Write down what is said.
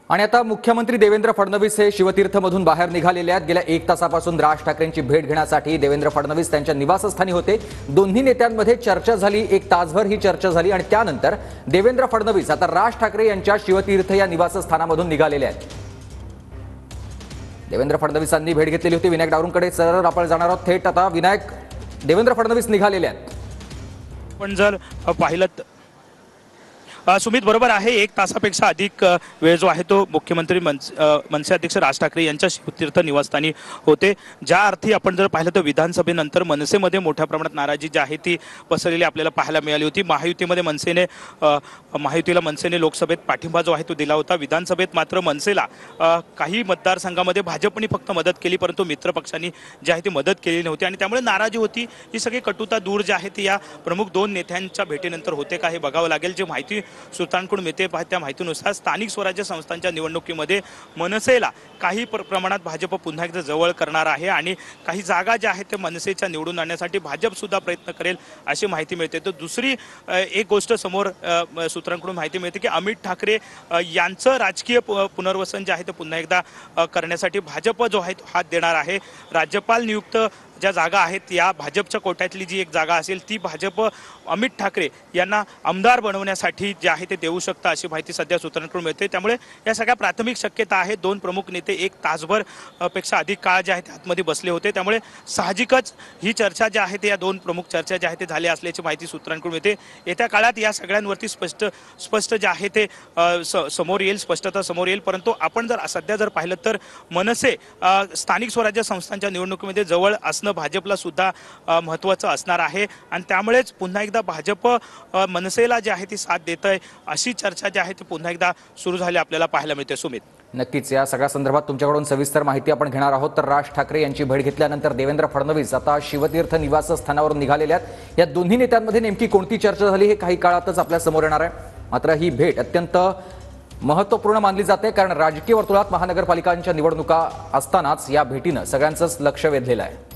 आणि आता मुख्यमंत्री देवेंद्र फडणवीस हे शिवतीर्थमधून बाहेर निघालेले आहेत। गेल्या 1 तासापासून राज ठाकरेंची भेट घेण्यासाठी देवेंद्र फडणवीस त्यांच्या निवासस्थानी होते। दोन्ही नेत्यांमध्ये चर्चा झाली, 1 तासभर ही चर्चा झाली आणि त्यानंतर देवेंद्र फडणवीस आता राज ठाकरे यांच्या शिवतीर्थ या निवासस्थानामधून निघालेले आहेत। देवेंद्र फडणवीसांनी भेट घेतलेली होती। विनायक डावरूंकडे सर आपण जाणार आहोत थेट। आता विनायक, देवेंद्र फडणवीस निघालेले आहेत। पण जर पाहिलं सुमित बरोबर आहे, 1 तासापेक्षा अधिक वेळ जो आहे तो मुख्यमंत्री मनसे अध्यक्ष राज ठाकरे यांच्या शिवतीर्थ निवासस्थानी होते। ज्या अर्थी आपण जर पाहिलं तर विधानसभेनंतर मनसेमध्ये मोठ्या प्रमाणात नाराजी जी आहे ती पसरलेली आपल्याला पाहायला मिळाली होती। महायुतीमध्ये मनसेने लोकसभेत पाठिंबा जो आहे तो दिला होता। विधानसभेत मात्र मनसेला काही मतदारसंघामध्ये भाजपने फक्त मदत केली, परंतु मित्र पक्षांनी जी आहे ती मदत केली नव्हती आणि त्यामुळे नाराजी होती। ही सगळी कटुता दूर जी आहे ती या प्रमुख 2 नेत्यांच्या भेटीनंतर होते का हे बघावं लागेल। जे माहिती सूत्रांकडून मिळते त्या माहितीनुसार स्थानिक स्वराज्य संस्थांच्या निवडणुकीमध्ये मनसेला काही प्रमाणात भाजप पुन्हा एकदा जवळ करणार आहे आणि काही जागा ज्या आहेत ते मनसेच्या निवडून आणण्यासाठी भाजप सुद्धा प्रयत्न करेल अशी माहिती मिळते। तर दुसरी एक गोष्ट समोर सूत्रांकडून माहिती मिळते की अमित ठाकरे यांचं राजकीय पुनर्वसन जे आहे ते पुन्हा एकदा करण्यासाठी भाजप जो आहे तो हात देणार आहे। राज्यपाल नियुक्त ज्या जागा आहेत या भाजपच्या कोट्यातली जी एक जागा असेल ती भाजप अमित ठाकरे यांना आमदार बनवण्यासाठी जे आहे ते देऊ शकता अशी माहिती सध्या सूत्रांकडून मिळते। त्यामुळे या सगळ्या प्राथमिक शक्यता आहेत। 2 प्रमुख नेते 1 तासभर पेक्षा अधिक काळ जे आहे ते आतमध्ये बसले होते, त्यामुळे साहजिकच ही चर्चा जी आहे ते या 2 प्रमुख चर्चा ज्या आहेत ते झाल्या असल्याची माहिती सूत्रांकडून मिळते। येत्या काळात या सगळ्यांवरती स्पष्ट जे आहे ते समोर येईल, स्पष्टता समोर येईल। परंतु आपण जर सध्या जर पाहिलं तर मनसे स्थानिक स्वराज्य संस्थांच्या निवडणुकीमध्ये जवळ असणं भाजपला सुद्धा महत्त्वाचं असणार आहे आणि त्यामुळेच पुन्हा एकदा भाजप मनसेला जी आहे ती साथ देत आहे अशी चर्चा जी आहे ती पुन्हा एकदा सुरू झाली आपल्याला पाहायला मिळते। सुमित, नक्कीच या सगळ्या संदर्भात तुमच्याकडून सविस्तर माहिती आपण घेणार आहोत। तर राज ठाकरे यांची भेट घेतल्यानंतर देवेंद्र फडणवीस आता शिवतीर्थ निवासस्थानावरून निघालेले आहेत। या दोन्ही नेत्यांमध्ये नेमकी कोणती चर्चा झाली हे काही काळातच आपल्या समोर येणार आहे। मात्र ही भेट अत्यंत महत्त्वपूर्ण मानली जाते, कारण राजकीय वर्तुळात महानगरपालिकांच्या निवडणुका असतानाच या भेटीनं सगळ्यांचंच लक्ष वेधलेलं आहे।